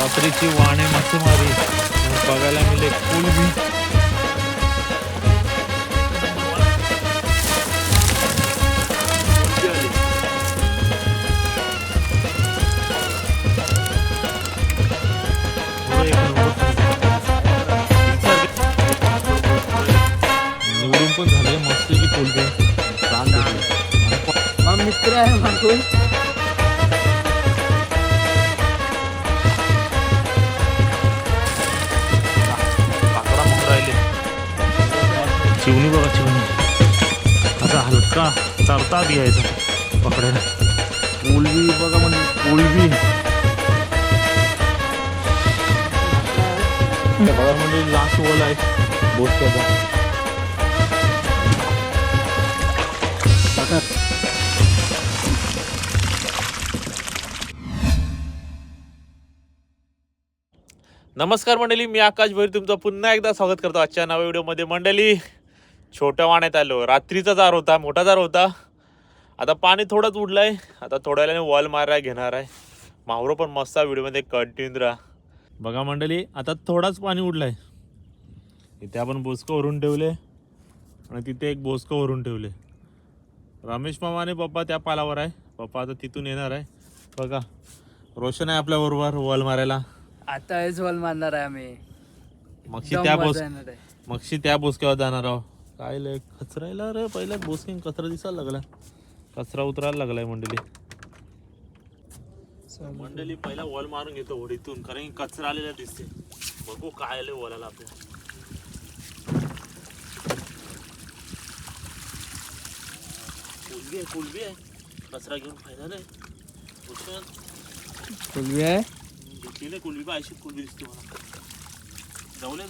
रात्रीची वाणे मासेमारी बघायला मिळेल कोलबी. निवडून पण झाले मस्त की कोलबी छान भेटले. मित्र आहे मागून चिवणी बघा चिवणी असा हलका चरता घ्यायचा पकडायला. कोलबी बघा म्हणजे कोलबी बघा म्हणजे लास्ट वॉल आहे बोसक्याचा. नमस्कार मंडळी, मी आकाश भैर तुमचं पुन्हा एकदा स्वागत करतो आजच्या नव्या व्हिडिओमध्ये. मंडळी छोट्या वाण्यात आलो. रात्रीचा जार होता, मोठा जार होता. आता पाणी थोडंच उडलंय. आता थोड्या वेळाने वॉल मारायला घेणार आहे. मावरो पण मस्त व्हिडिओमध्ये कंटिन्यू राहा. बघा मंडळी, आता थोडाच पाणी उडलाय. इथे आपण बोसकं वरून ठेवले आणि तिथे एक बोसकं वरून ठेवले. रमेश मामा आणि पप्पा त्या पालावर आहे. पप्पा आता तिथून येणार आहे. बघा रोशन आहे आपल्या बरोबर वॉल मारायला. आता हेच वॉल मारणार आहे आम्ही. मगशी त्या बोसक्यावर जाणार आहोत. काय लय कचरायला रे, पहिल्या बोसक्याने कचरा दिसायला लागला, कचरा उतरायला लागलाय मंडळी. मंडळी पहिला वॉल मारून घेतो होडीतून, कारण की कचरा आलेला दिसते. बघू काय आले वॉलाला आपल्या. कोलबी आहे, कचरा घेऊन फायदा नाही. कोलबी आहे, घेतली नाही कोलबी, अशी कोलबी दिसते मला. जाऊन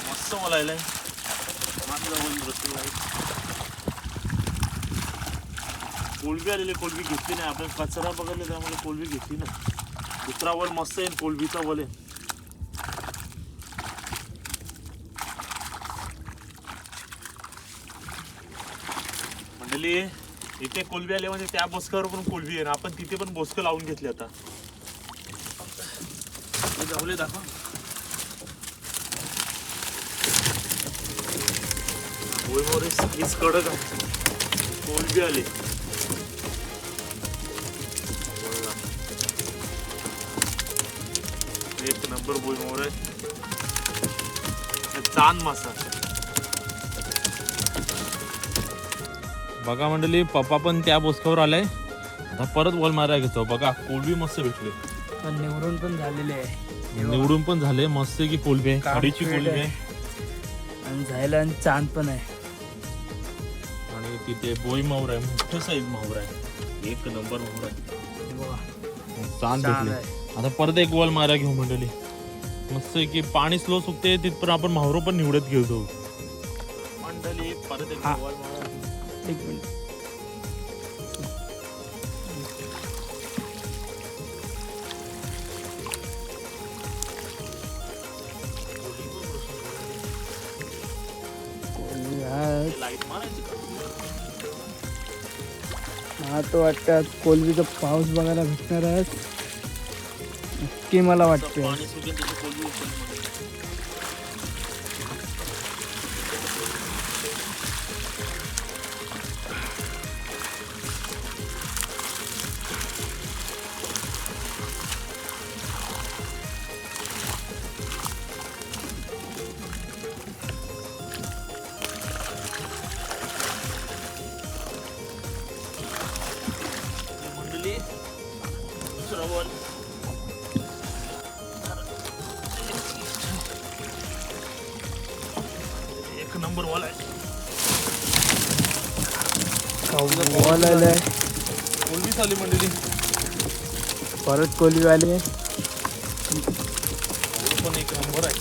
मस्त बोलायला कोलबी आलेली. कोलबी घेतली नाही आपण, कचरा बघायला त्यामुळे कोलबी घेतली नाही. दुसरा वल मस्त आहे, कोलबीचा वल आहे. मंडळी इथे कोलबी आले म्हणजे त्या बोसक्यावर पण कोलबी आहे ना. आपण तिथे पण बोसकं लावून घेतले. आता जाऊले दाखवा. भुईमोरे सगळीच कडक आहे. कोलबी आले. एक नंबर भुईमोर आहे. चांद मासा बघा मंडळी. पप्पा पण त्या बोसक्यावर आलाय. आता परत वॉल मारायला घेतो. बघा कोलबी मस्त भेटले. पण निवडून पण झालेले आहे. निवडून पण झाले मस्त की कोलबी आहे. खाडीची कोलबी आहे आणि झायला आणि चांद पण आहे. आणि तिथे बोई माऊर आहे, मोठं साईज माऊर आहे. एक नंबर माऊर आहे. चांद भेटले. आता परत एक वॉल मारा घेऊ मंडळी. मस्त की पाणी स्लो सुकते तिथपर्यंत आपण मावरो पण निवडत घेऊ जाऊ मंडळी. परत एक वॉल मारा. एक मिनिट. लाईट मारायची. हा तो वाटतं कोलबीचा पाऊस बघायला भेटणार आहे की मला वाटते. पाणी सुकेल तसं कोलबी उचल. दुसरा बॉल एक नंबर बॉल आहे. बॉल आलाय. कोलबी चालली मंडळी. परत कोलबी आली. पण एक नंबर आहे.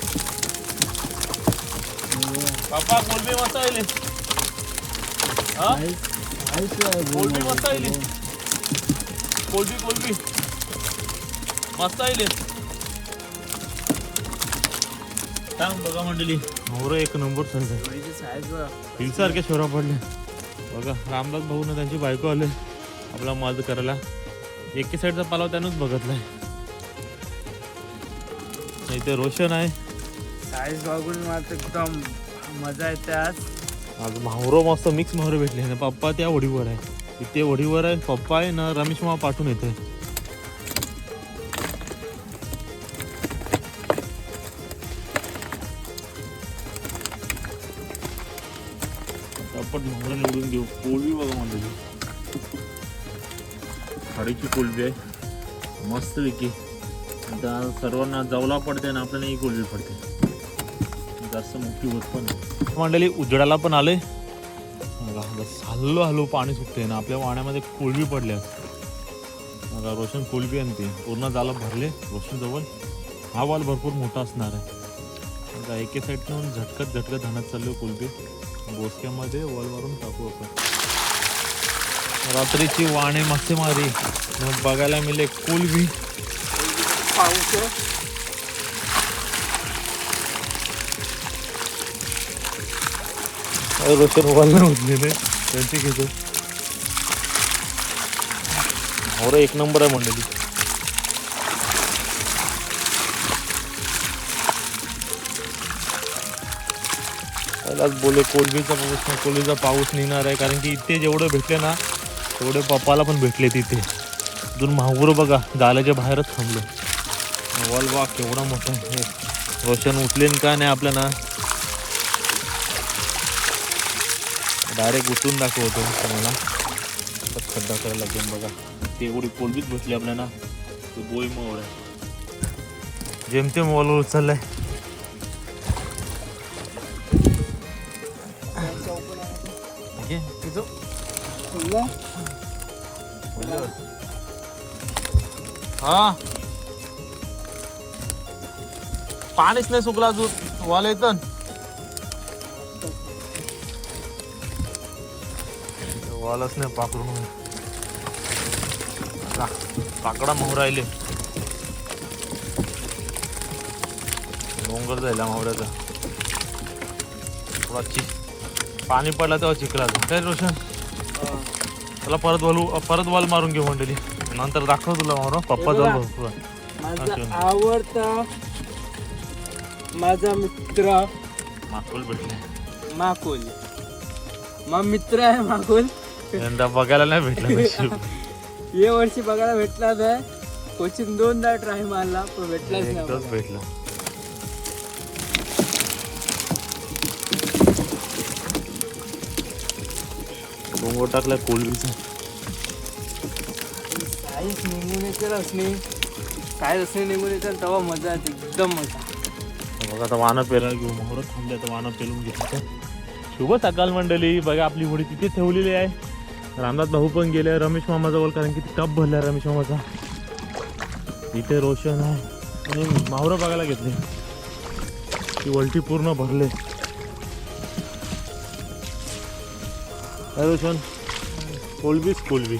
पापा कोलबी मस्त आले. कोलबी मस्त आली. कोलबी मस्त आले. सांग बघा मंडळी मोर एक नंबर साईज आहे. होळीची साईज बघा. हिलसारख्या शोरा पडले बघा. रामदास भाऊ ना त्यांची बायको आले आपला मदत करायला. एके साईडचा पालाव त्यानंच बघितलाय. इथे रोशन आहे. साईज बघून मला एकदम मजा येते आज. आज माहुरो मस्त मिक्स माहुरो भेटले ना. पप्पा त्या वडीवर आहे. इथे वडीवर आहे पप्पा आहे ना. रमेश मामा पाठवून येते. आपण माहुरा निवडून घेऊ. कोळवी बघा म्हणजे खाडीची कोळवी आहे मस्त पैकी. आता सर्वांना जवला पडते ना आपल्याला ही कोळवी पडते. जास्त मोठी होत पण नाही. मंडळी उजडाला पण आले. हल्लो हल्लो पाणी सुटते ना. आपल्या वाण्यामध्ये कोळवी पडल्या. आता रोशन कोळवी आणते पूर्ण जालं भरले रोशन जवळ. हा वाल भरपूर मोठा असणार आहे. आता एके साईडनं झटकत झटकत धानत चाललो कोळवी. बोसक्यामध्ये वॉल मारून टाकू आपण. रात्रीची वाणे मासेमारी बघायला मिळेल कोळवी. पाऊस रोशन वॉल नाही उठलेले त्यांची घेतो. और एक नंबर आहे मंडळी. पहिलाच बोले कोळवीचा पाऊस निघणार आहे. कारण की इथे जेवढं भेटले ना तेवढे पप्पाला पण भेटले तिथे. अजून माहुर बघा जाल्याच्या बाहेरच थांबलो. वॉल वा केवढा मोठा आहे. रोशन उठले का नाही आपल्या ना डायरेक्ट उठून दाखवतो तुम्हाला. खड्डा करायला लागेल बघा. तेवढी कोलबीच भेटली आपल्याला. ते बोई मोड आहे जेमतेम वॉलवर उचललाय. हा पाणीच नाही सुकला अजून. वॉल येत वॉलच नाही पाकडून. पाकडा मोहर राहिले. डोंगर जायला मोहऱ्याचा. थोडा पाणी पडला तेव्हा चिखला काय रोशन. त्याला परत वॉल मारून घेऊ मंडळी. नंतर दाखव तुला मोहर. पप्पा जवळ माझा आवडता माझा मित्र माकुल भेटले. माकुल मग मित्र आहे माकुल. यंदा बघायला नाही भेटला. या वर्षी बघायला भेटला नाही. कोचिंग 2दा ट्राय मारला पण भेटलाच नाही. एकदाच भेटला. डोंगर टाकलाय कोळवीचा. काहीच निघून येते रसनी. काय रसनी निघून येते तेव्हा मजा येते एकदम मजा. बघा आता वानं पेरायला घेऊ. मोहर थांबले आता वानं पेरून घेतलं. शुभ सकाळ मंडळी. बघा आपली होडी तिथे ठेवलेली आहे. रामदास भाऊ पण गेले रमेश मामाजवळ. कारण की टप भरला रमेश मामाचा. इथे रोशन आहे आणि माहुरं बघायला घेतले. ती वलटी पूर्ण भरले. रोशन कोळवीच कोळवी.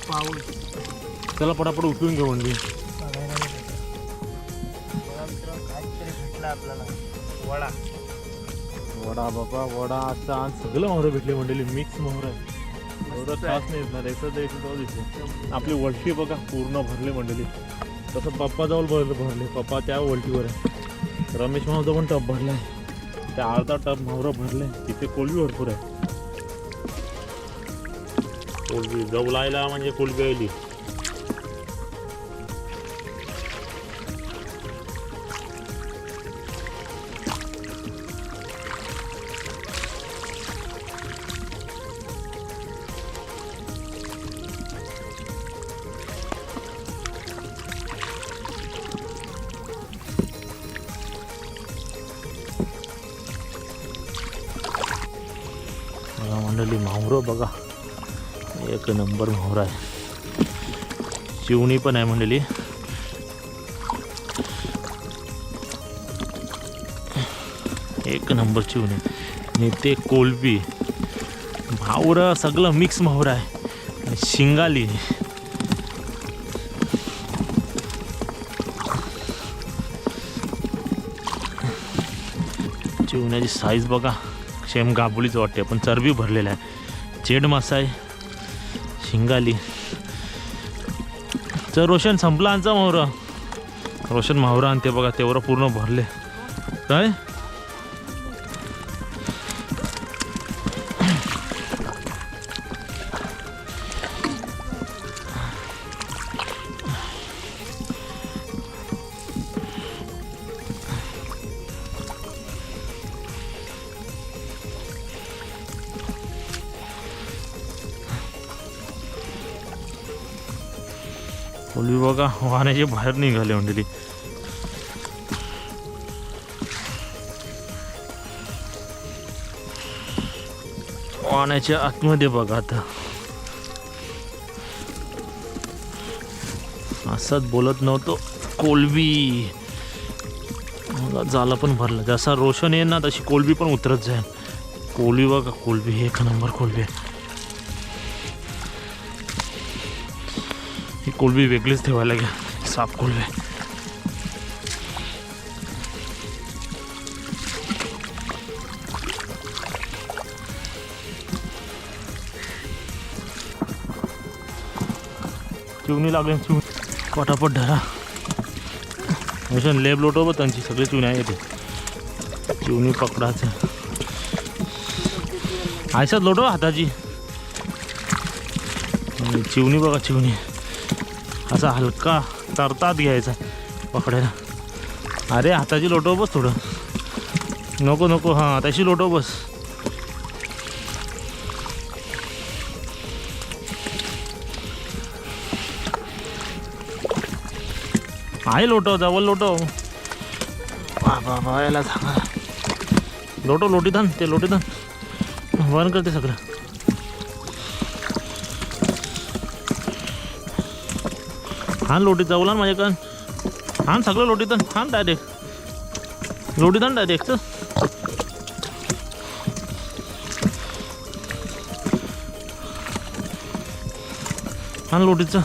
पाऊस चला पटापट उठून घेऊ मंडळी. आपल्याला वडा वडा बाबा वडा. आता सगळं मोहरं भेटले मंडळी. मिक्स मोहर आहे. एवढं खास नाही येणार. दिसले आपली वलटी बघा पूर्ण भरले मंडळी. तसं पप्पाजवळ भरले. पप्पा त्या वलटीवर आहे. रमेश मामाचा पण टप भरलाय. त्या अर्धा टप मोहरं भरले. तिथे कोळवी भरपूर आहे. कोळवी जवलायला म्हणजे कोळवी आली. मंडळी माहुरं बघा एक नंबर माहुरा आहे. चिवणी पण आहे मंडळी. एक नंबर चिवणी. आणि ते कोलबी माहुरं सगळं मिक्स माहुरं आहे. आणि शिंगाली चिवण्याची साईज बघा, सेम गाबुलीच वाटते पण चरबी भरलेला आहे. चेड मासा आहे, शिंगाली. तर रोशन संपला आमचा मावरा. रोशन मावरा आणते बघा, तेवढं पूर्ण भरले. काय कोलबी बघा वाहनाचे बाहेर निघाले मंडळी. वाहनाच्या आतमध्ये बघा. आता असंच बोलत नव्हतो. कोलबी झाला पण भरला. जसा रोशन येईल ना तशी कोलबी पण उतरत जाईल. कोलबी बघा, कोलबी एक नंबर कोलबी. ही कोलबी वेगळीच ठेवायला घ्या, साप कोलबी. चिवणी लागले, पटापट धरा. मिशन लेब लोटो त्यांची सगळी चुन्या येते. चिवणी पकडायचं आयशात लोटो हाताची. चिवणी बघा, चिवणी असा हलका तरतात घ्यायचा पकडायला. अरे हाताची लोटो बस थोडं. नको नको, हां तशी लोटो बस. आहे लोटो, जवळ लोटो. बाबा याला सांगा लोटो. लोटीधान ते लोटीधान बंद करते सगळं. हां लोटीत जाऊला ना माझ्याकडं. हां सगळं लोटीधान. हां डायरेक्ट लोटीधान डायरेक्ट. हां लोटीचं.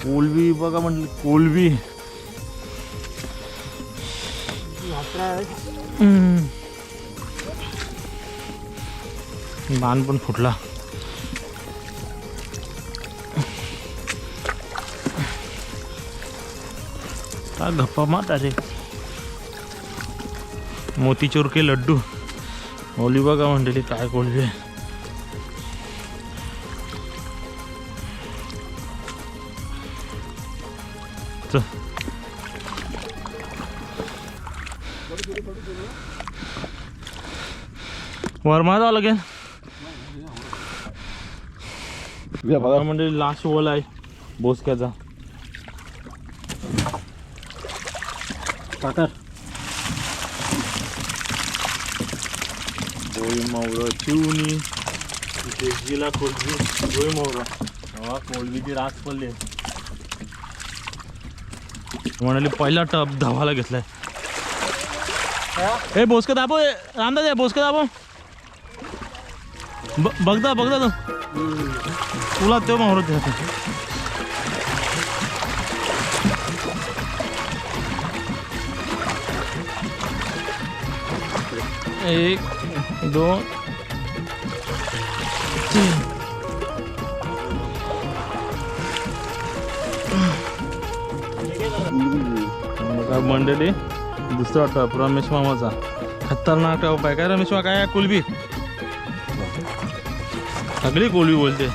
कोलबी बघा म्हटलं, कोलबी बाण पण फुटला. का गप्पा मार. अरे मोतीचूर के लड्डू. कोलबी बघा म्हणलेली काय कोलबी आहे. वरमा जावं लागेल म्हणजे लास्ट वॉल आहे बोसक्याचा. काकर गोळी मावळं चिवणी जिला कोलबी गोळी मावळं कोलबीची रास पडली. म्हणाली पहिला टप धावायला घेतलाय. ए बोसका दाबो रामदास आहे. बोसका दाबो बघदा बघदा तो तुला तो मावरत. एक दोन तीन. मंडळी दुसरा टप रमेश मामाचा. खतरनाक टप आहे. काय रमेश मामा काय कोलबी सगळी कोलबी बोलते.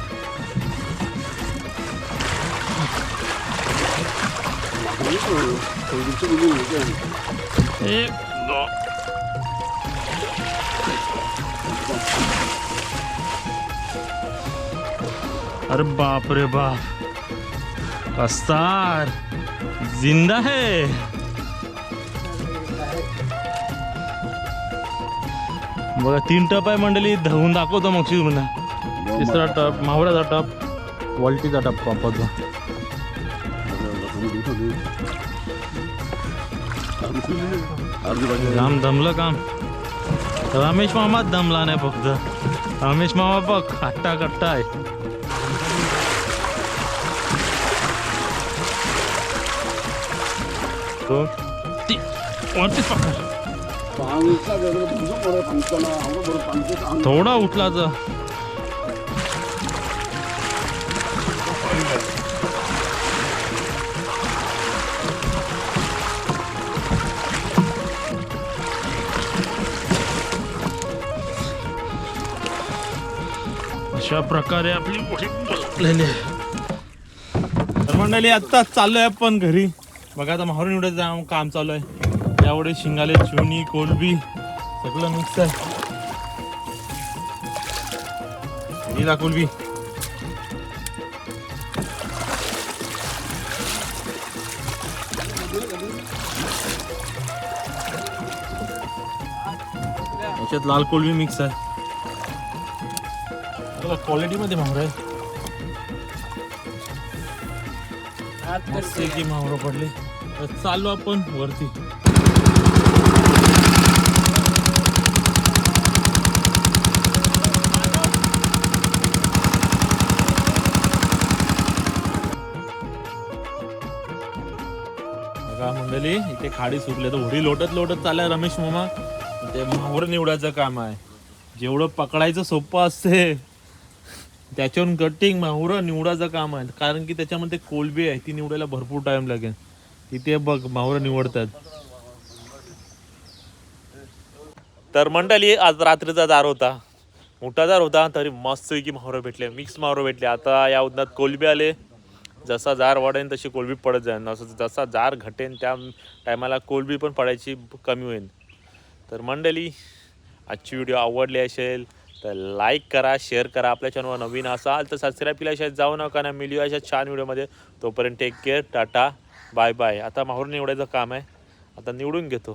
एक दोन. अरे बाप रे बाप, अस्तार जिंदा है. बघा 3 टप आहे मंडळी. धावून दाखवतो मग म्हणा. तिसरा टप मावळ्याचा टप, वॉल्टीचा टप पंपाचा. काम दमलं काम. रमेश मामा दमला नाही फक्त. रमेश मामा बघ हट्टा कट्टा आहे. 2 3 वरतीच पकड. थोडा उठला जा. अशा प्रकारे आपली मोठी बसलेली आहे. तर मंडळी आत्ता चाललोय आपण घरी. बघा आता माहुरी निवडायचं काम चालू आहे. यावेळी शिंगाले चिवणी कोलबी सगळं मिक्स आहे. हिला कोलबी याच्यात लाल कोलबी मिक्स आहे. क्वालिटी मध्ये माहुर आहे. मस्त की माहुर पडले. तर चाललो आपण वरती. बघा मंडळी इथे खाडी सुटले तर होडी लोटत लोटत चाललाय रमेश मामा. ते माहुर निवडायचं काम आहे. जेवढं पकडायचं सोपं असते त्याच्यावरून कटिंग माहुर निवडायचं काम आहे. कारण की त्याच्यामध्ये कोलबी आहे ती निवडायला भरपूर टाइम लागेल. इथे बघ माहुर निवडतात. तर मंडळी आज रात्रीचा जार होता. मोठा जार होता तरी मस्त की माहुर भेटले. मिक्स माहुर भेटले. आता या उन्हात कोलबी आले. जसा जार वाढेल तशी कोलबी पडत जाईल. जसा जार घटेन त्या टायमाला कोलबी पण पडायची कमी होईल. तर मंडळी आजची व्हिडिओ आवडली असेल तर लाईक करा, शेअर करा. आपल्या चॅनलवर नवीन असाल तर सबस्क्राईब केल्याशिवाय जाऊ नका ना. मिळूया अशा छान व्हिडिओमध्ये. तोपर्यंत take care. Tata bye bye. आता माहुर निवडायचं काम आहे. आता निवडून घेतो.